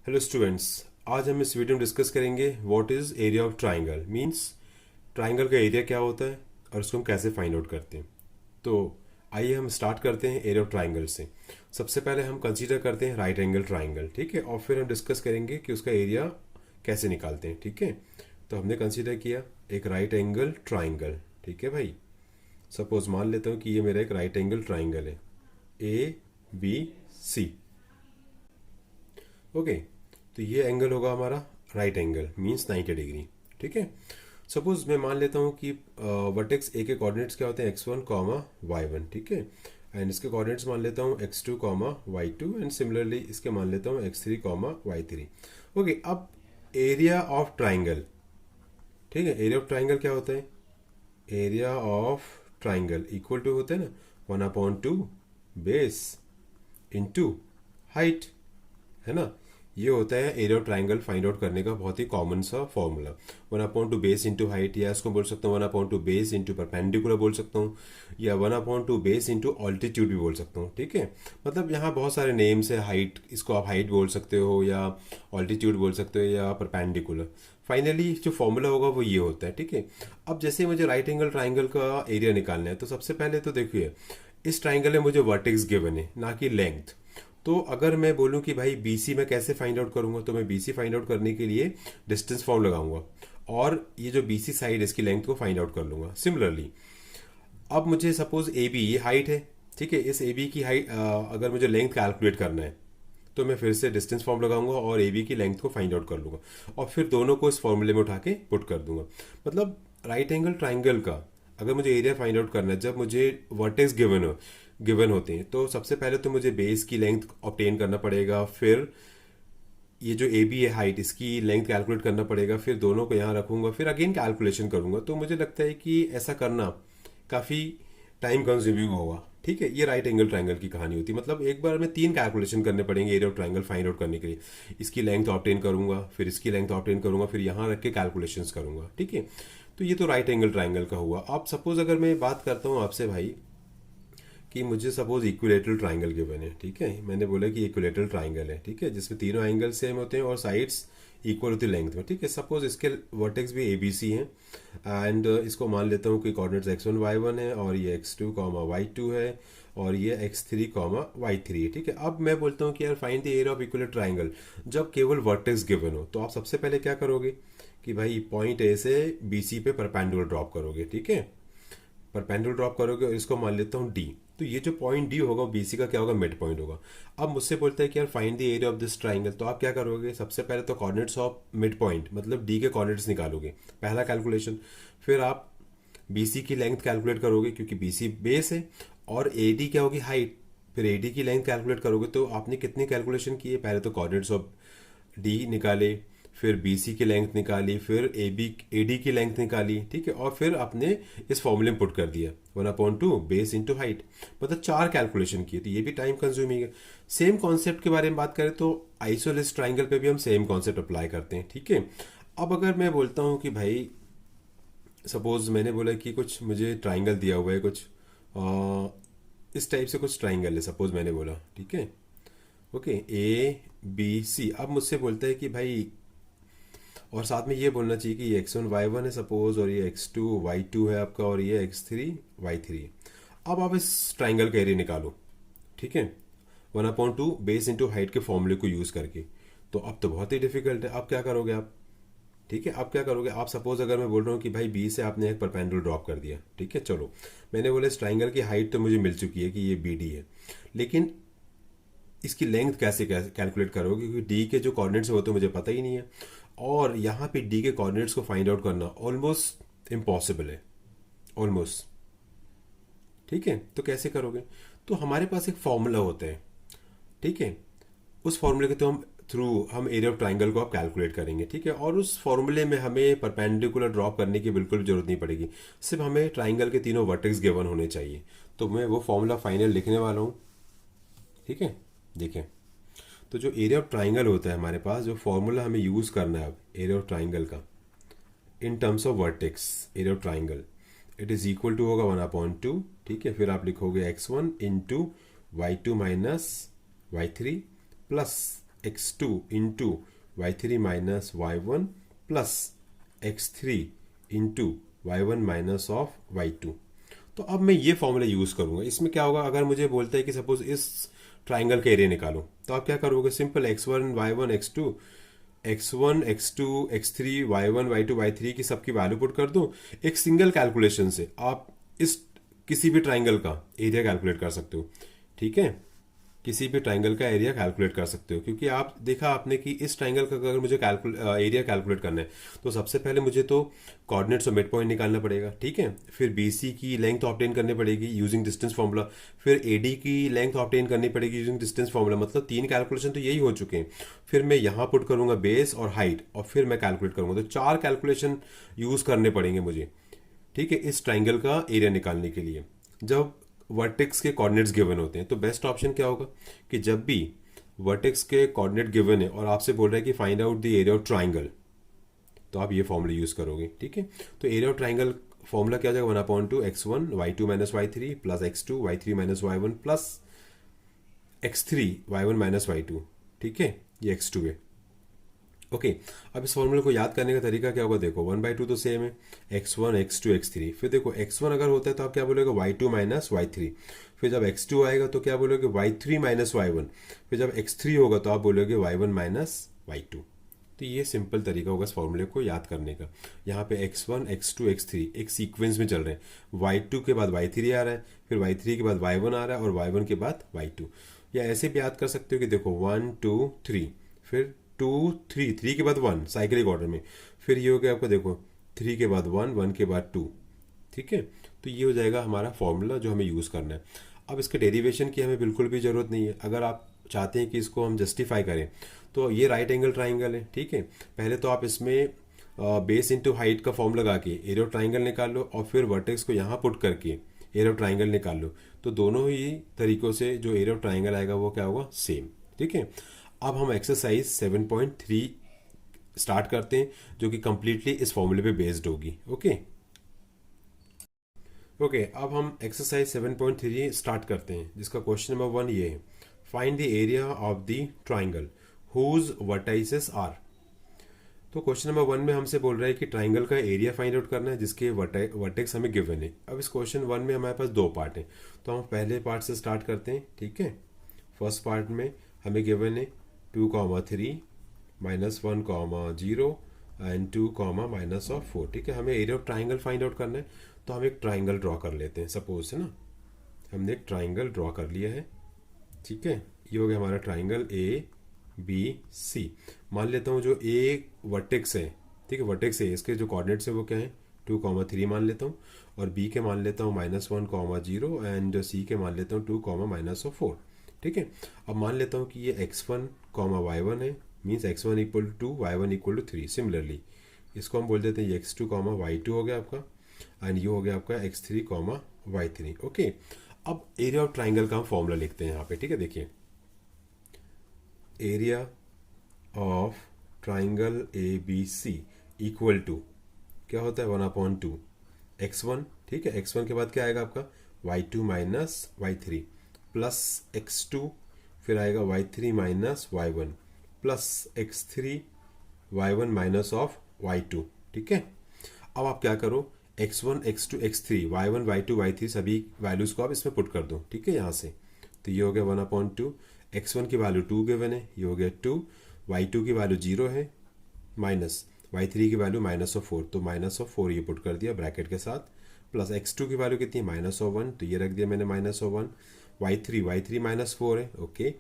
Hello students, आज हम इस वीडियो में डिस्कस करेंगे what is area of triangle. Means triangle का एरिया क्या होता है और उसको हम कैसे फाइंड आउट करते हैं। तो आइए हम स्टार्ट करते हैं एरिया ऑफ ट्राइंगल से। सबसे पहले हम कंसीडर करते हैं राइट एंगल ट्राइंगल, ठीक है, और फिर हम डिस्कस करेंगे कि उसका एरिया कैसे निकालते हैं, ठीक है। तो हमने कंसीडर किया एक राइट एंगल ट्राइंगल, ठीक है भाई। सपोज मान लेता हूँ कि ये मेरा एक राइट एंगल ट्राइंगल है, ए बी सी। ओके, तो ये एंगल होगा हमारा राइट एंगल, मीन्स 90 डिग्री, ठीक है। सपोज मैं मान लेता हूँ कि वर्टेक्स ए के कोऑर्डिनेट्स क्या होते हैं, x1 कॉमा y1, ठीक है। एंड इसके कोऑर्डिनेट्स मान लेता हूँ x2 comma y2 and similarly इसके मान लेता हूँ x3 कॉमा y3। ओके, अब एरिया ऑफ ट्राइंगल, ठीक है। एरिया ऑफ ट्राइंगल क्या होता है, area of triangle equal to होता है ना 1/2 बेस इंटू हाइट, है ना। ये होता है area of triangle find out करने का बहुत ही कॉमन सा फॉर्मूला। 1/2 बेस इंटू हाइट, या इसको बोल सकता हूँ 1/2 बेस इंटू परपेंडिकुलर बोल सकता हूँ, या 1/2 बेस इंटू ऑल्टीट्यूड भी बोल सकता हूँ, ठीक है। मतलब यहाँ बहुत सारे नेम्स है। हाइट, इसको आप हाइट बोल सकते हो, या ऑल्टीट्यूड बोल सकते हो, या परपेंडिकुलर। फाइनली जो फॉर्मूला होगा वो ये होता है, ठीक है। अब जैसे मुझे राइट एंगल ट्राइंगल का एरिया निकालना है, तो सबसे पहले तो देखिए इस ट्राइंगल में मुझे वर्टेक्स गिवन है, ना कि लेंथ। तो अगर मैं बोलूं कि भाई बीसी मैं कैसे फाइंड आउट करूंगा, तो मैं बीसी फाइंड आउट करने के लिए डिस्टेंस फॉर्म लगाऊंगा और ये जो बीसी साइड इसकी लेंथ को फाइंड आउट कर लूंगा। सिमिलरली अब मुझे सपोज ए बी ये हाइट है, ठीक है। इस ए बी की हाइट अगर मुझे लेंथ कैलकुलेट करना है, तो मैं फिर से डिस्टेंस फॉर्म लगाऊंगा और ए बी की लेंथ को फाइंड आउट कर लूंगा और फिर दोनों को इस फॉर्मूले में उठा के पुट कर दूंगा। मतलब राइट एंगल ट्राइंगल का अगर मुझे एरिया फाइंड आउट करना है, जब मुझे वर्टेक्स गिवन होते हैं, तो सबसे पहले तो मुझे बेस की लेंथ ऑब्टेन करना पड़ेगा, फिर ये जो ए बी है हाइट इसकी लेंथ कैलकुलेट करना पड़ेगा, फिर दोनों को यहाँ रखूंगा, फिर अगेन कैलकुलेशन करूंगा। तो मुझे लगता है कि ऐसा करना काफ़ी टाइम कंज्यूमिंग होगा, ठीक है। ये राइट एंगल ट्राइंगल की कहानी होती है। मतलब एक बार में 3 कैलकुलेशन करने पड़ेंगे area of triangle find out करने के लिए। इसकी लेंथ ऑब्टेन करूंगा, फिर इसकी लेंथ ऑब्टेन करूंगा, फिर यहाँ रख के कैलकुलेशंस करूंगा, ठीक है। तो ये तो राइट एंगल ट्राइंगल का हुआ। आप सपोज अगर मैं बात करता हूँ आपसे भाई कि मुझे सपोज इक्विलेटरल ट्राइंगल गिवन है, ठीक है। मैंने बोला कि इक्विलेटरल ट्राइंगल है, ठीक है, जिसमें तीनों एंगल सेम होते हैं और साइड्स इक्वल होती लेंथ में, ठीक है। सपोज इसके वर्टेक्स भी ए बी सी हैं एंड इसको मान लेता हूँ कि कोऑर्डिनेट्स x1 y1 है और ये x2 कॉमा y2 है और ये x3 कॉमा y3 है, ठीक है। अब मैं बोलता हूँ कि यार find the area of equilateral triangle. जब केवल वर्टेक्स गिवन हो, तो आप सबसे पहले क्या करोगे कि भाई पॉइंट ए से बी सी पे परपेंडिकुलर ड्रॉप करोगे, ठीक है। परपेंडिकुलर ड्रॉप करोगे और इसको मान लेता हूँ डी। तो ये जो पॉइंट डी होगा बीसी का क्या होगा, मिड पॉइंट होगा। अब मुझसे बोलता है कि यार find the area of this triangle. तो आप क्या करोगे, सबसे पहले तो कोऑर्डिनेट्स ऑफ मिड पॉइंट मतलब डी के कोऑर्डिनेट्स निकालोगे, पहला कैलकुलेशन। फिर आप बीसी की लेंथ कैलकुलेट करोगे क्योंकि बीसी बेस है, और एडी क्या होगी, हाइट। फिर एडी की लेंथ कैलकुलेट करोगे। तो आपने कितनी कैलकुलेशन की है, पहले तो कोऑर्डिनेट्स ऑफ डी निकाले, फिर बी सी की लेंथ निकाली, फिर ए डी की लेंथ निकाली, ठीक है, और फिर आपने इस फॉर्मूले में पुट कर दिया 1/2 बेस इंटू हाइट। मतलब 4 कैलकुलेशन किए, तो ये भी टाइम कंज्यूमिंग है। सेम कॉन्सेप्ट के बारे में बात करें तो आइसोलेस ट्राइंगल पे भी हम सेम कॉन्सेप्ट अप्लाई करते हैं, ठीक है। अब अगर मैं बोलता हूँ कि भाई सपोज मैंने बोला कि कुछ मुझे ट्राइंगल दिया हुआ है, कुछ इस टाइप से कुछ ट्राइंगल है, सपोज मैंने बोला, ठीक है। Okay, A B C. अब मुझसे बोलता है कि भाई, और साथ में ये बोलना चाहिए कि ये x1 y1 है सपोज, और ये x2 y2 है आपका, और ये x3 y3 है। अब आप इस ट्राइंगल का एरिया निकालो, ठीक है, 1/2 बेस इंटू हाइट के फॉर्मूले को यूज़ करके। तो अब तो बहुत ही डिफिकल्ट है। अब क्या करोगे आप, ठीक है, अब क्या करोगे आप, सपोज अगर मैं बोल रहा हूँ कि भाई बी से आपने एक परपेंडिकुलर ड्रॉप कर दिया, ठीक है। चलो, मैंने बोला इस ट्राइंगल की हाइट तो मुझे मिल चुकी है कि ये बी डी है, लेकिन इसकी लेंथ कैसे कैलकुलेट करोगे, क्योंकि डी के जो कोऑर्डिनेट्स है वो तो मुझे पता ही नहीं है, और यहाँ पे डी के कोऑर्डिनेट्स को फाइंड आउट करना ऑलमोस्ट इम्पॉसिबल है, ऑलमोस्ट, ठीक है। तो कैसे करोगे, तो हमारे पास एक फॉर्मूला होता है, ठीक है। उस फॉर्मूले के थ्रू हम एरिया ऑफ ट्राइंगल को आप कैलकुलेट करेंगे, ठीक है। और उस फॉर्मूले में हमें परपेंडिकुलर ड्रॉप करने की बिल्कुल भी जरूरत नहीं पड़ेगी, सिर्फ हमें ट्राइंगल के तीनों वर्टेक्स गिवन होने चाहिए। तो मैं वो फॉर्मूला फाइनल लिखने वाला हूँ, ठीक है। देखें, तो जो एरिया ऑफ ट्राइंगल होता है हमारे पास, जो फॉर्मूला हमें यूज़ करना है अब एरिया ऑफ ट्राइंगल का in terms of vertex, area of triangle it is equal to होगा 1/2, ठीक है। फिर आप लिखोगे x1 into y two minus y three plus x2 into y three minus y one plus x3 into y one minus of y two. तो अब मैं ये फॉर्मूला यूज़ करूँगा। इसमें क्या होगा, अगर मुझे बोलता है कि सपोज इस ट्राइंगल का एरिया निकालो, तो आप क्या करोगे, simple x1 y1 x2 x1 x2 x3 y1 y2 y3 की सबकी वैल्यू पुट कर दो। एक सिंगल कैलकुलेशन से आप इस किसी भी ट्राइंगल का एरिया कैलकुलेट कर सकते हो। ठीक है, किसी भी ट्राइंगल का एरिया कैलकुलेट कर सकते हो, क्योंकि आप देखा आपने कि इस ट्राइंगल का अगर मुझे एरिया कैलकुलेट करना है तो सबसे पहले मुझे तो कोऑर्डिनेट्स और मिड पॉइंट निकालना पड़ेगा। ठीक है, फिर बीसी की लेंथ ऑब्टेन करनी पड़ेगी यूजिंग डिस्टेंस फार्मूला, फिर एडी की लेंथ ऑब्टेन करनी पड़ेगी यूजिंग डिस्टेंस फार्मूला। मतलब 3 कैलकुलेशन तो यही हो चुके हैं। फिर मैं यहाँ पुट करूंगा बेस और हाइट, और फिर मैं कैलकुलेट करूंगा। तो 4 कैलकुलेशन यूज करने पड़ेंगे मुझे, ठीक है, इस ट्राइंगल का एरिया निकालने के लिए। जब वर्टेक्स के कोऑर्डिनेट्स गिवन होते हैं तो बेस्ट ऑप्शन क्या होगा कि जब भी वर्टेक्स के कोऑर्डिनेट गिवन है और आपसे बोल रहा है कि find out the area of triangle, तो आप ये फॉर्मूला यूज करोगे। ठीक है, तो एरिया ऑफ ट्राइंगल फॉर्मूला क्या हो जाएगा, 1/2 x1 y2 minus y3 plus x2 y3 minus y1 plus x3 y1 minus y2। ठीक है, ये x2 है। ओके, अब इस फॉर्मूले को याद करने का तरीका क्या होगा, देखो 1/2 तो सेम है, x1 x2 x3। फिर देखो x1 अगर होता है तो आप क्या बोलोगे, y2 माइनस y3। फिर जब x2 आएगा तो क्या बोलोगे, y3 माइनस y1। फिर जब x3 होगा तो आप बोलोगे y1 माइनस y2। तो ये सिंपल तरीका होगा इस फॉर्मूले को याद करने का। यहाँ पे x1 x2 x3 एक सीक्वेंस में चल रहे हैं, y2 के बाद y3 आ रहा है, फिर y3 के बाद y1 आ रहा है, और y1 के बाद y2। या ऐसे भी याद कर सकते हो कि देखो 1 2 3, फिर 2 3, 3 के बाद 1 साइक्लिक ऑर्डर में, फिर ये हो गया आपका देखो 3 के बाद 1, 1 के बाद 2। ठीक है, तो ये हो जाएगा हमारा फॉर्मूला जो हमें यूज़ करना है। अब इसके डेरिवेशन की हमें बिल्कुल भी ज़रूरत नहीं है। अगर आप चाहते हैं कि इसको हम जस्टिफाई करें तो ये राइट एंगल ट्राइंगल है। ठीक है, पहले तो आप इसमें बेस इंटू हाइट का फॉर्म लगा के एरिया ऑफ ट्राइंगल निकाल लो, और फिर वर्टेक्स को यहाँ पुट करके एरिया ऑफ ट्राइंगल निकाल लो। तो दोनों ही तरीकों से जो एरिया ऑफ ट्राइंगल आएगा वो क्या होगा, सेम। ठीक है, अब हम एक्सरसाइज 7.3 स्टार्ट करते हैं, जो कि कंप्लीटली इस फॉर्मूले पे बेस्ड होगी। ओके ओके, अब हम एक्सरसाइज 7.3 स्टार्ट करते हैं, जिसका क्वेश्चन नंबर 1 ये है, find the area of the triangle whose vertices are. तो क्वेश्चन नंबर 1 में हमसे बोल रहा है कि ट्राइंगल का एरिया फाइंड आउट करना है जिसके वर्टेक्स हमें गिवन है। अब इस क्वेश्चन 1 में हमारे पास 2 पार्ट हैं, तो हम पहले पार्ट से स्टार्ट करते हैं। ठीक है, फर्स्ट पार्ट में हमें गिवन है 2,3 -1, 0 एंड 2, -4। ठीक है, हमें area of triangle find out करना है, तो हम एक ट्राइंगल ड्रॉ कर लेते हैं। सपोज है ना, हमने एक ट्राइंगल ड्रॉ कर लिया है। ठीक है, ये हो गया हमारा ट्राइंगल ABC। मान लेता हूँ जो ए वर्टेक्स है, ठीक है, वर्टेक्स है, इसके जो कोऑर्डिनेट्स है वो क्या है, 2, 3 मान लेता हूँ, और बी के मान लेता हूँ -1, 0 एंड सी के मान लेता हूँ 2, -4। ठीक है, अब मान लेता हूँ कि ये x1, y1 है, means x1 equal to 2, y1 equal to 3। Similarly इसको हम बोल देते हैं x2, y2 हो गया आपका, एंड ये हो गया आपका x3, y3। ओके, अब एरिया ऑफ ट्राइंगल का हम फॉर्मूला लिखते हैं यहाँ पे। ठीक है, देखिए area of triangle ABC equal to क्या होता है, 1/2 x1। ठीक है, x1 के बाद क्या आएगा आपका y2 minus y3 plus x2, फिर आएगा y3 minus y1 plus x3 y1 minus of y2। ठीक है, अब आप क्या करो, x1 x2 x3 y1 y2 y3 सभी वैल्यूज को आप इसमें पुट कर दो। ठीक है, यहाँ से तो ये हो गया 1/2, x1 की वैल्यू 2 गिवन है, ये हो गया 2, y2 की वैल्यू 0 है, माइनस y3 की वैल्यू -4, तो -4 ये पुट कर दिया ब्रैकेट के साथ, प्लस x2 की वैल्यू कितनी है, -1, तो ये रख दिया मैंने -1, y3 -4 है, ओके,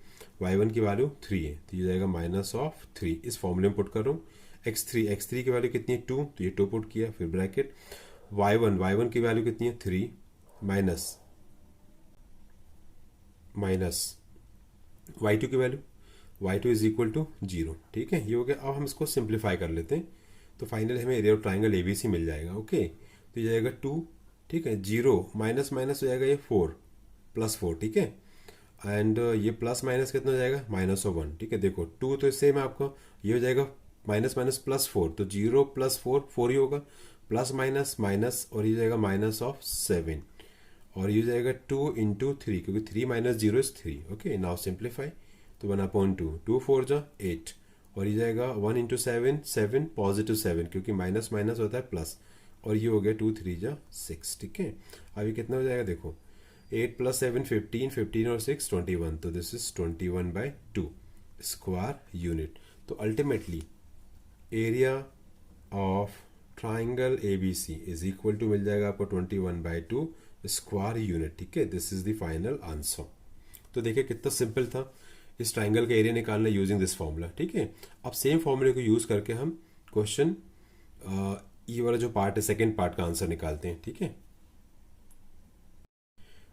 y1 की वैल्यू 3 है, तो ये जाएगा -3। इस फॉर्मूले में पुट कर रहा हूँ। x3 की वैल्यू कितनी है, 2, तो ये 2 पुट किया, फिर ब्रैकेट y1 की वैल्यू कितनी है, 3 माइनस y2 की value, y2 is equal to 0। ठीक है, ये हो गया। अब हम इसको सिंप्लीफाई कर लेते हैं, तो फाइनली हमें एरिया ऑफ ट्राइंगल ABC मिल जाएगा। ओके, तो ये जाएगा 2, ठीक है, 0 माइनस माइनस हो जाएगा ये 4 +4। ठीक है, एंड ये प्लस माइनस कितना हो जाएगा, -1। ठीक है, देखो 2 तो सेम है आपका, ये हो जाएगा माइनस माइनस +4, तो 0 + 4 4 ही होगा, प्लस माइनस माइनस, और ये जाएगा -7, और ये जाएगा 2 × 3, क्योंकि 3 - 0 इज 3। ओके, नाउ सिंप्लीफाई, तो 1/2, 2 4 जा 8, और ये जाएगा 1 इंटू 7, 7 पॉजिटिव 7, क्योंकि माइनस माइनस होता है प्लस, और ये हो गया 2 3 जा 6। ठीक है, अब ये कितना हो जाएगा देखो, 8 + 7 15, 15 और 6 21, तो दिस इज 21/2 स्क्वायर यूनिट। तो ultimately area of triangle A B C is equal to मिल जाएगा आपको 21/2 स्क्वायर यूनिट। ठीक है, this is the final answer. तो देखिए कितना सिंपल था इस ट्राइंगल का एरिया निकालना यूजिंग दिस फॉर्मूला। ठीक है, अब सेम फॉर्मूले को यूज करके हम क्वेश्चन ये वाला जो पार्ट है सेकेंड पार्ट का आंसर निकालते हैं। ठीक है,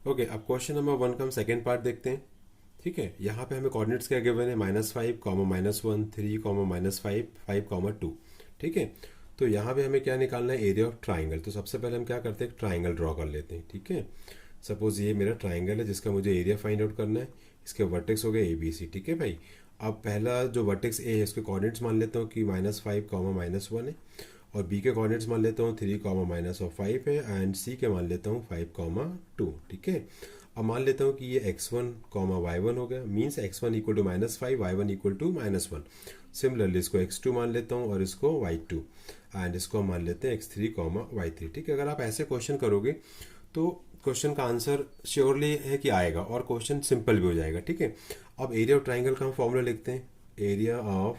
ओके, अब क्वेश्चन नंबर 1 का हम सेकेंड पार्ट देखते हैं। ठीक है, यहाँ पे हमें कोऑर्डिनेट्स क्या गिवन है, -5, -1, 3, -5, 5, 2। ठीक है, तो यहाँ पे हमें क्या निकालना है, एरिया ऑफ ट्राइंगल। तो सबसे पहले हम क्या करते हैं, ट्राइंगल ड्रॉ कर लेते हैं। ठीक है, सपोज ये मेरा ट्राइंगल है जिसका मुझे एरिया फाइंड आउट करना है। इसके वर्टेक्स हो गए ए बी सी। ठीक है भाई, अब पहला जो वर्टेक्स ए है इसके कोऑर्डिनेट्स मान लेता हूँ कि -5, -1 है, और बी के कोऑर्डिनेट्स मान लेता हूँ 3, -5 है, एंड सी के मान लेता हूँ 5, 2। ठीक है, अब मान लेता हूँ कि ये x1, y1 हो गया, मीन्स x1 = -5, y1 = -1। सिमिलरली इसको x2 मान लेता हूँ और इसको y2, एंड इसको मान लेते हैं x3, y3। ठीक है, अगर आप ऐसे क्वेश्चन करोगे तो क्वेश्चन का आंसर श्योरली है कि आएगा, और क्वेश्चन सिंपल भी हो जाएगा। ठीक है, अब एरिया ऑफ ट्राइंगल का हम फॉर्मूला लिखते हैं, area of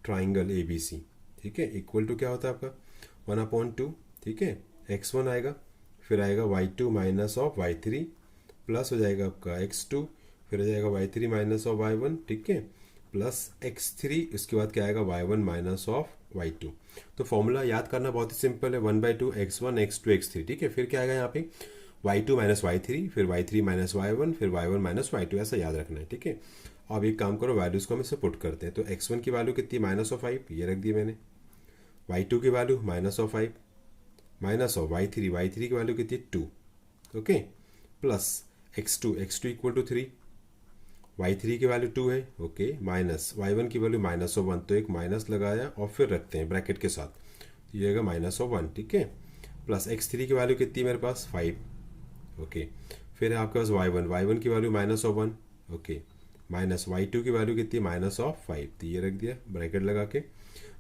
triangle A B C. ठीक है, इक्वल टू क्या होता है आपका 1/2। ठीक है, x1 आएगा, फिर आएगा y2 minus of y3, plus हो जाएगा आपका x2, फिर हो जाएगा y3 माइनस ऑफ y1। ठीक है, प्लस x3, इसके बाद क्या आएगा y1 माइनस ऑफ y2। तो फॉर्मूला याद करना बहुत ही सिंपल है, 1/2 x1, x2, x3। ठीक है, फिर क्या आएगा यहाँ पे y2 माइनस y3, फिर y3 माइनस y1, फिर y1 माइनस y2, ऐसा याद रखना है। ठीक है, अब एक काम करो, वैल्यूज को हम इसे पुट करते हैं। तो x1 की वैल्यू कितनी, -5, ये रख दी मैंने। y2 की वैल्यू -5, माइनस ऑफ y3 की वैल्यू कितनी, 2। ओके, प्लस x2 = 3, y3 की वैल्यू 2 है। ओके, माइनस y1 की वैल्यू -1, तो एक माइनस लगाया और फिर रखते हैं ब्रैकेट के साथ, तो ये आएगा -1। ठीक है, प्लस x3 की वैल्यू कितनी मेरे पास, 5। ओके, फिर है आपके पास y1 की वैल्यू -1। ओके, माइनस y2 की वैल्यू कितनी, -5, तो ये रख दिया ब्रैकेट लगा के।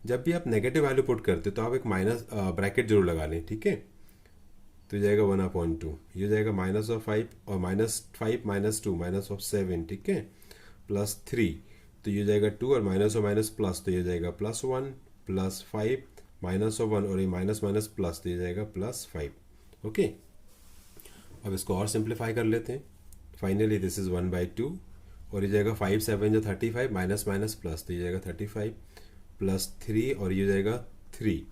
जब भी आप नेगेटिव वैल्यू पुट करते हो तो आप एक माइनस ब्रैकेट जरूर लगा लें। ठीक है, तो ये जाएगा 1/2, ये जाएगा -5, और -5 - 2 -7। ठीक है, प्लस 3, तो ये जाएगा 2, और माइनस और माइनस प्लस, तो ये जाएगा +1, प्लस 5 -1, और ये माइनस माइनस प्लस, तो ये जाएगा +5। ओके, अब इसको और सिंप्लीफाई कर लेते हैं। फाइनली दिस इज 1/2, और ये जाएगा 5 7 जो 35, माइनस माइनस प्लस, तो ये जाएगा 35, प्लस 3, और ये जाएगा 3।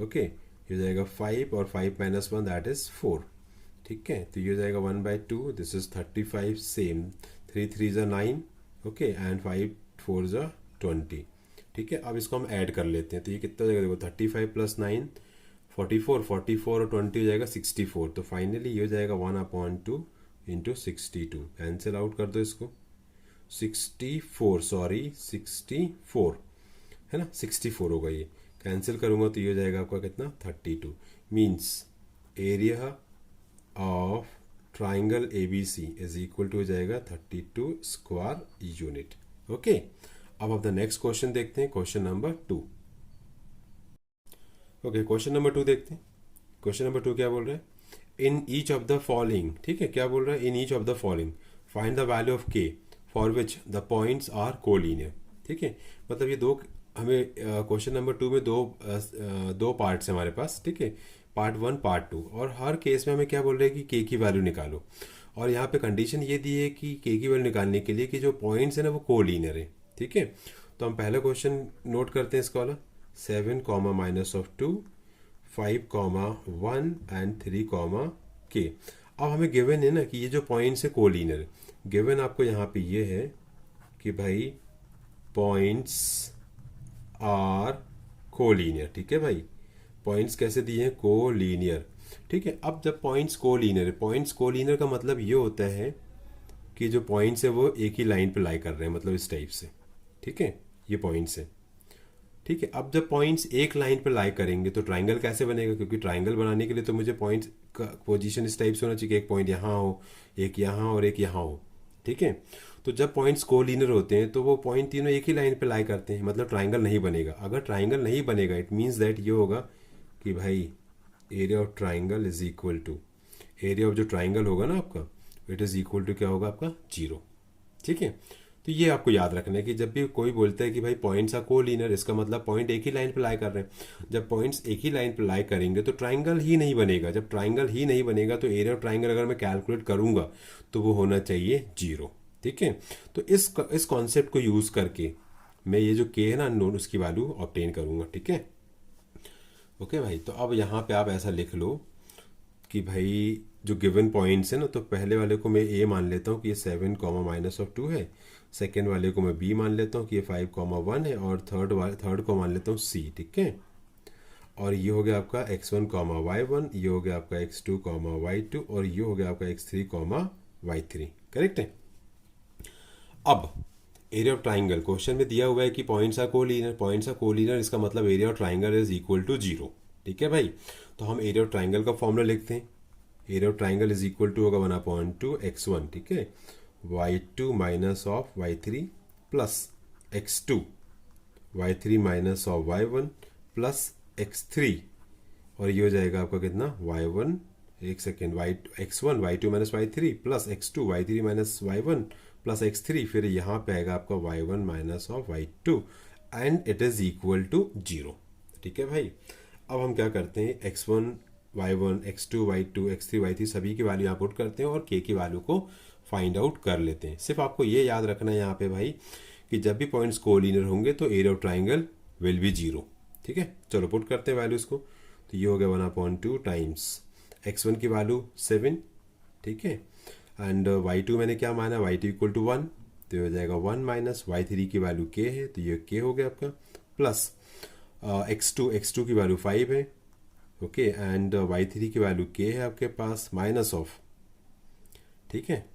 ओके, ये जाएगा 5, और 5 - 1 दैट इज 4। ठीक है, तो ये जाएगा 1/2, this is 35, same 3 3 = 9। Okay, and 5 4 = 20। ठीक है, अब इसको हम ऐड कर लेते हैं, तो ये कितना हो जाएगा देखो, 35 + 9 44, 44 और 20 हो जाएगा 64। तो फाइनली ये हो जाएगा 1/2 इंटू 62। कैंसिल आउट कर दो इसको, 64 है ना, 64 होगा, ये कैंसिल करूंगा तो ये हो जाएगा आपका कितना, 32। Means area of triangle A B C is equal to हो जाएगा 32 स्क्वायर यूनिट। ओके, अब हम द नेक्स्ट क्वेश्चन देखते हैं, question number 2। Okay, question number 2 देखते हैं। क्वेश्चन नंबर 2 क्या बोल रहा है, in each of the following. ठीक है, क्या बोल रहा है, in each of the following find the value of K for which the points are collinear. ठीक है, मतलब ये दो हमें क्वेश्चन नंबर 2 में दो पार्ट्स हैं हमारे पास। ठीक है, पार्ट 1 पार्ट 2, और हर केस में हमें क्या बोल रहे हैं कि के की वैल्यू निकालो, और यहाँ पे कंडीशन ये दी है कि के की वैल्यू निकालने के लिए कि जो पॉइंट्स है ना वो कोलिनियर है। ठीक है, तो हम पहला क्वेश्चन नोट करते हैं इसका वाला, 7, -2, 5, 1 एंड 3, k। अब हमें गिवन है ना कि ये जो पॉइंट्स है कोलिनियर, गिवन आपको यहाँ पे ये है कि भाई पॉइंट्स आर कोलिनियर। ठीक है भाई, पॉइंट्स कैसे दिए हैं, कोलिनियर। ठीक है, अब जब पॉइंट्स कोलिनियर है, पॉइंट्स कोलिनियर का मतलब ये होता है कि जो पॉइंट्स है वो एक ही लाइन पे लाई कर रहे हैं, मतलब इस टाइप से। ठीक है, ये पॉइंट्स है। ठीक है, अब जब पॉइंट्स एक लाइन पर लाई करेंगे तो ट्राइंगल कैसे बनेगा, क्योंकि ट्राइंगल बनाने के लिए तो मुझे पॉइंट्स का पोजीशन इस टाइप से होना चाहिए कि एक पॉइंट यहाँ हो, एक यहाँ और एक यहाँ हो। ठीक है। तो जब पॉइंट्स कोलिनियर होते हैं तो वो पॉइंट तीनों एक ही लाइन पे लाई करते हैं, मतलब ट्राइंगल नहीं बनेगा। अगर ट्राइंगल नहीं बनेगा इट मीन्स दैट ये होगा कि भाई area of triangle is equal to area of जो ट्राइंगल होगा ना आपका, इट इज इक्वल टू क्या होगा आपका 0। ठीक है। तो ये आपको याद रखना है कि जब भी कोई बोलता है कि भाई पॉइंट्स आर कोलिनियर, इसका मतलब पॉइंट एक ही लाइन पे लाई कर रहे हैं। जब पॉइंट्स एक ही लाइन पे लाई करेंगे तो ट्राइंगल ही नहीं बनेगा। जब ट्राइंगल ही नहीं बनेगा तो एरिया ऑफ ट्राइंगल अगर मैं कैलकुलेट करूंगा तो वो होना चाहिए 0। ठीक है। तो इस कॉन्सेप्ट को यूज करके मैं ये जो के है ना अननोन, उसकी वैल्यू ऑब्टेन करूंगा। ठीक है। ओके भाई, तो अब यहाँ पे आप ऐसा लिख लो कि भाई जो गिवन पॉइंट्स है ना, तो पहले वाले को मैं ए मान लेता हूँ कि ये 7 कॉमा माइनस ऑफ 2 है। सेकेंड वाले को मैं बी मान लेता हूँ कि ये 5 कॉमा 1 है। और थर्ड को मान लेता हूँ सी। ठीक है। और ये हो गया आपका x1 कॉमा y1, ये हो गया आपका x2 कॉमा y2, और ये हो गया आपका x3 कॉमा y3। करेक्ट है। अब एरिया ऑफ ट्राइंगल क्वेश्चन में दिया हुआ है कि points are collinear. Points are collinear इसका मतलब area of triangle is equal to 0। ठीक है भाई। तो हम एरिया ऑफ ट्राइंगल का फॉर्मूला लिखते हैं। Area of triangle is equal to होगा 1/2 x1। ठीक है। y2 minus of y3 plus x2 y3 minus of y1 plus x3, और ये हो जाएगा आपका कितना y1, एक second, x1 y2 minus y3 plus x2 y3 minus y1 plus x3, फिर यहाँ पे आएगा आपका y1 minus of y2 and it is equal to 0। ठीक है भाई। अब हम क्या करते हैं, x1 y1 x2 y2 x3 y3 सभी की वैल्यू यहाँ पुट करते हैं और k की वैल्यू को फाइंड आउट कर लेते हैं। सिर्फ आपको ये याद रखना है यहाँ पे भाई कि जब भी पॉइंट्स कोलिनियर होंगे तो area of triangle will be 0। ठीक है। चलो पुट करते हैं वैल्यूज को। तो ये हो गया 1/2 टाइम्स x1 की वैल्यू 7। ठीक है। एंड y2 मैंने क्या माना, y2 इक्वल टू 1, तो ये हो जाएगा 1 माइनस y3 की वैल्यू k है, तो ये k हो गया आपका, प्लस x2 की वैल्यू 5 है। ओके। एंड y3 की वैल्यू k है आपके पास, माइनस ऑफ, ठीक है,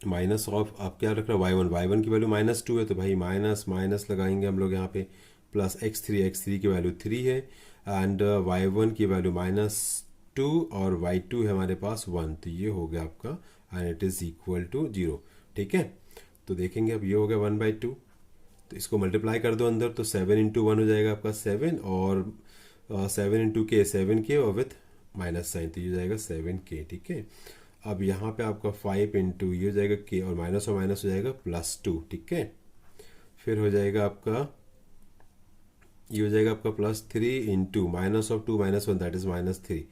माइनस ऑफ आप क्या रख रहे हो y1 की वैल्यू -2 है, तो भाई माइनस माइनस लगाएंगे हम लोग यहाँ पे, प्लस x3 की वैल्यू 3 है। एंड y1 की वैल्यू -2 और y2 है हमारे पास 1, तो ये हो गया आपका and it is equal to 0। ठीक है। तो देखेंगे अब ये हो गया 1/2, तो इसको मल्टीप्लाई कर दो अंदर, तो 7 इंटू 1 हो जाएगा आपका 7, और 7 इंटू के 7k और विथ माइनस साइन, तो ये हो जाएगा 7k। ठीक है। अब यहाँ पे आपका 5 इंटू ये हो जाएगा k और माइनस हो जाएगा +2। ठीक है। फिर हो जाएगा आपका ये हो जाएगा आपका +3 into minus of 2 minus 1 that is -3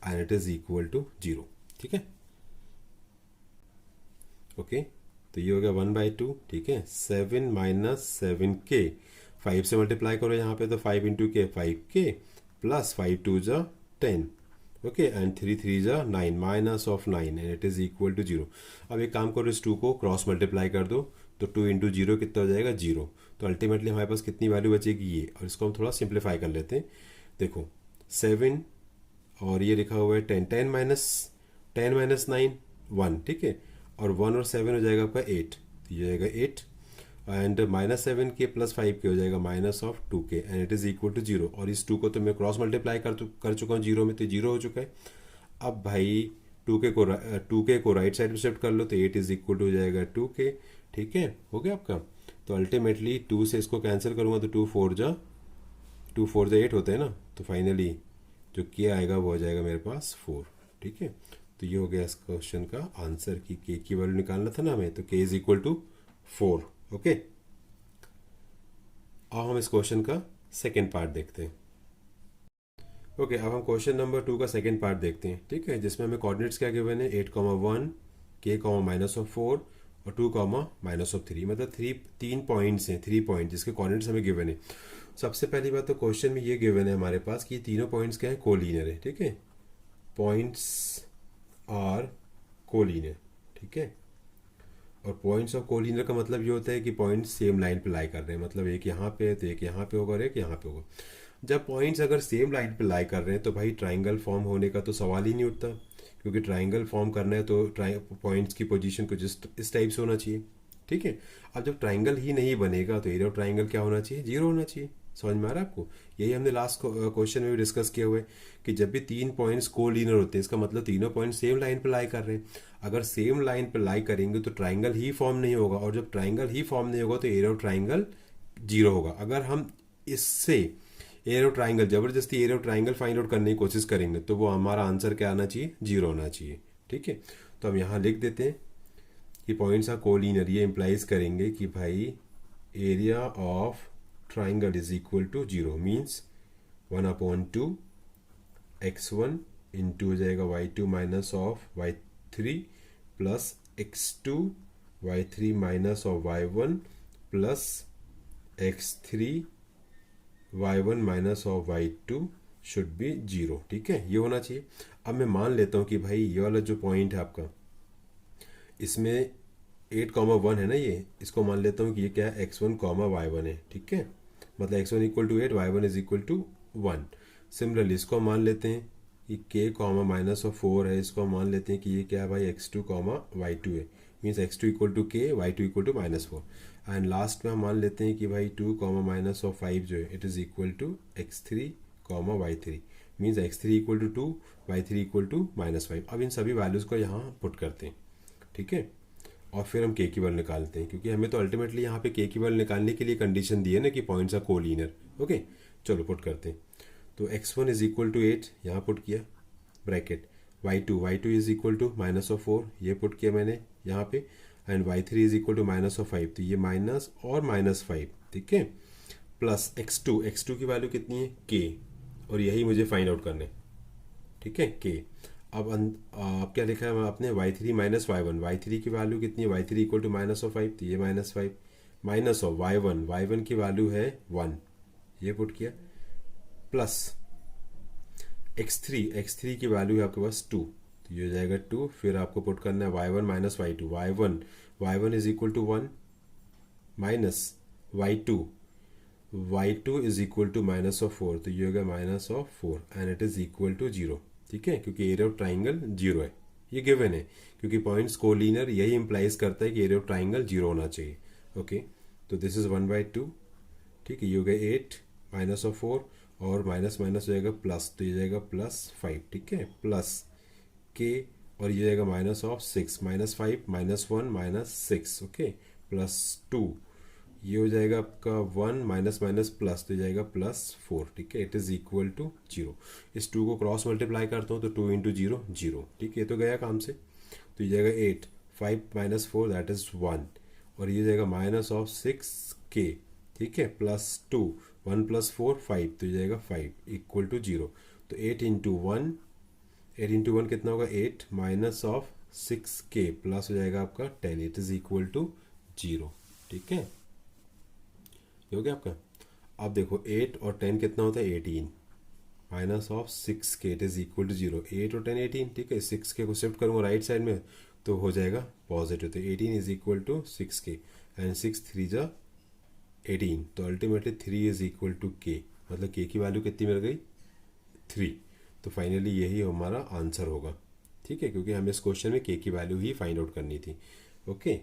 and it is equal to 0। ठीक है। ओके। तो ये हो गया 1/2। ठीक है। 7 माइनस 7k, 5 से मल्टीप्लाई करो यहाँ पे, तो 5 इंटू के 5k प्लस 5 2 जा 10। ओके। एंड 3 3 जा 9, minus of 9 and it is equal to 0। अब एक काम करो, इस 2 को क्रॉस मल्टीप्लाई कर दो, तो 2 इंटू 0 कितना हो जाएगा 0। तो अल्टीमेटली हमारे पास कितनी वैल्यू बचेगी ये, और इसको हम थोड़ा सिंप्लीफाई कर लेते हैं। देखो 7 और ये लिखा हुआ है 10 माइनस 9 1। ठीक है। और 1 और 7 हो जाएगा आपका 8, तो ये जाएगा 8 एंड -7k प्लस 5k हो जाएगा minus of 2k and it is equal to 0। और इस 2 को तो मैं क्रॉस मल्टीप्लाई कर चुका हूँ 0 में, तो 0 हो चुका है। अब भाई 2k को राइट साइड में शिफ्ट कर लो, तो 8 इज इक्वल टू हो जाएगा 2k। ठीक है। हो गया आपका। तो अल्टीमेटली 2 से इसको कैंसिल करूँगा, तो 2 4 जा 8 होते हैं ना, तो फाइनली जो k आएगा वो हो जाएगा मेरे पास 4। ठीक है। तो ये हो गया इस क्वेश्चन का आंसर कि k की वैल्यू निकालना था ना हमें, तो k is equal to 4। Okay. अब हम इस क्वेश्चन का सेकेंड पार्ट देखते हैं। ओके। अब हम क्वेश्चन नंबर 2 का सेकेंड पार्ट देखते हैं। ठीक है। जिसमें हमें कोऑर्डिनेट्स क्या गिवन है, 8,1 k, -4 और 2, -3, मतलब 3 पॉइंट्स हैं, 3 पॉइंट जिसके कोऑर्डिनेट्स हमें गिवन है। सबसे पहली बात तो क्वेश्चन में ये गिवन है हमारे पास कि तीनों पॉइंट्स क्या है, कोलिनियर है। ठीक है। Points are collinear. ठीक है। और पॉइंट्स ऑफ कोलिनियर का मतलब ये होता है कि पॉइंट्स सेम लाइन पे लाई कर रहे हैं, मतलब एक यहाँ पे है तो एक यहाँ पे होगा और एक यहाँ पे होगा। जब पॉइंट्स अगर सेम लाइन पे लाई कर रहे हैं तो भाई ट्राइंगल फॉर्म होने का तो सवाल ही नहीं उठता, क्योंकि ट्राइंगल फॉर्म करना है तो पॉइंट्स की पोजीशन को जस्ट इस टाइप से होना चाहिए। ठीक है। अब जब ट्राइंगल ही नहीं बनेगा तो एरिया ऑफ ट्राइंगल क्या होना चाहिए, 0 होना चाहिए। समझ में आ रहा है आपको? यही हमने लास्ट क्वेश्चन में भी डिस्कस किया हुआ है कि जब भी तीन पॉइंट्स कोलिनियर होते हैं इसका मतलब तीनों पॉइंट सेम लाइन पर लाई कर रहे हैं। अगर सेम लाइन पर लाई करेंगे तो ट्राइंगल ही फॉर्म नहीं होगा, और जब ट्राइंगल ही फॉर्म नहीं होगा तो एरिया ऑफ ट्राइंगल जीरो होगा। अगर हम इससे एरिया ऑफ ट्राइंगल जबरदस्ती area of triangle find out करने की कोशिश करेंगे तो वो हमारा आंसर क्या आना चाहिए? जीरो होना चाहिए। ठीक है, तो हम यहाँ लिख देते हैं कि पॉइंट्स आर कोलिनियर। ये इंप्लाइज करेंगे कि भाई area of triangle is equal to zero, means 1/2 x1 into हो जाएगा y2 minus of y3 plus x2 y3 minus of y1 plus x3 y1 minus of y2 should be zero. ठीक है, ये होना चाहिए। अब मैं मान लेता हूँ कि भाई ये वाला जो पॉइंट है आपका, इसमें 8,1 है ना, ये इसको मान लेता हूँ कि ये क्या है? x1, y1 है। ठीक है, मतलब x1 equal to 8, y1 is equal to 1। Similarly इसको मान लेते हैं कि k माइनस ऑफ 4 है, इसको मान लेते हैं कि ये क्या है भाई? x2, y2 है, means x2 equal to k, y2 equal to -4। And last में हम मान लेते हैं कि भाई 2, माइनस ऑफ 5 जो है it is equal to x3, y3, means x3 equal to 2, y3 equal to -5। अब इन सभी वैल्यूज़ को यहाँ पुट करते हैं। ठीक है, और फिर हम के की वैल्यू निकालते हैं, क्योंकि हमें तो अल्टीमेटली यहाँ पे के की वैल्यू निकालने के लिए कंडीशन दी है ना कि पॉइंट्स आर कोलिनियर। ओके, चलो पुट करते हैं। तो x1 इज इक्वल टू 8 यहाँ पुट किया, bracket y2 is equal to -4 ये पुट किया मैंने यहाँ पे, and y3 is equal to -5, तो ये माइनस और -5। ठीक है, प्लस x2 की वैल्यू कितनी है? k, और यही मुझे फाइंड आउट करना है। ठीक है, k। अब क्या लिखा है आपने? y3 माइनस y1, y3 की वैल्यू कितनी है? y3 इक्वल टू -5, तो ये -5 माइनस ऑफ y1 की वैल्यू है 1, ये पुट किया, प्लस x3 की वैल्यू है आपके पास 2, तो ये हो जाएगा 2। फिर आपको पुट करना है y1 minus y2, y1 is equal to 1 minus y2 is equal to -4, तो ये होगा -4 and it is equal to 0। ठीक है, क्योंकि एरिया ऑफ ट्राइंगल जीरो है, ये गिवन है, क्योंकि पॉइंट्स कोलिनियर यही इंप्लाइज करता है कि एरिया ऑफ ट्राइंगल जीरो होना चाहिए। ओके, तो दिस इज 1/2। ठीक है, ये हो गया 8 -4 और माइनस माइनस हो जाएगा प्लस, तो ये जाएगा +5। ठीक है, प्लस के, और ये जाएगा -6, -5 -1 -6। ओके, +2, ये हो जाएगा आपका 1 माइनस माइनस प्लस, तो जाएगा +4। ठीक है, इट इज़ इक्वल टू 0। इस 2 को क्रॉस मल्टीप्लाई करता हूँ तो 2 इंटू 0 0। ठीक है, ये तो गया काम से, तो ये जाएगा 8, 5 - 4 दैट इज़ 1, और ये जाएगा -6k। ठीक है, +2, 1 + 4 5, तो ये जाएगा 5 इक्वल टू 0। तो 8 इंटू 1 कितना होगा? 8 -6k प्लस हो जाएगा आपका 10, इट इज़ इक्वल टू 0। ठीक है, ये हो गया आपका। अब देखो 8 और 10 कितना होता है? 18 -6k it is equal to 0। 8 और 10 18। ठीक है, 6k को शिफ्ट करूँगा राइट साइड में तो हो जाएगा पॉजिटिव, तो 18 is equal to 6k and 6 3 जा 18, तो ultimately 3 is equal to k, मतलब k की वैल्यू कितनी मिल गई? 3। तो फाइनली यही हमारा आंसर होगा। ठीक है, क्योंकि हमें इस क्वेश्चन में k की वैल्यू ही फाइंड आउट करनी थी। ओके।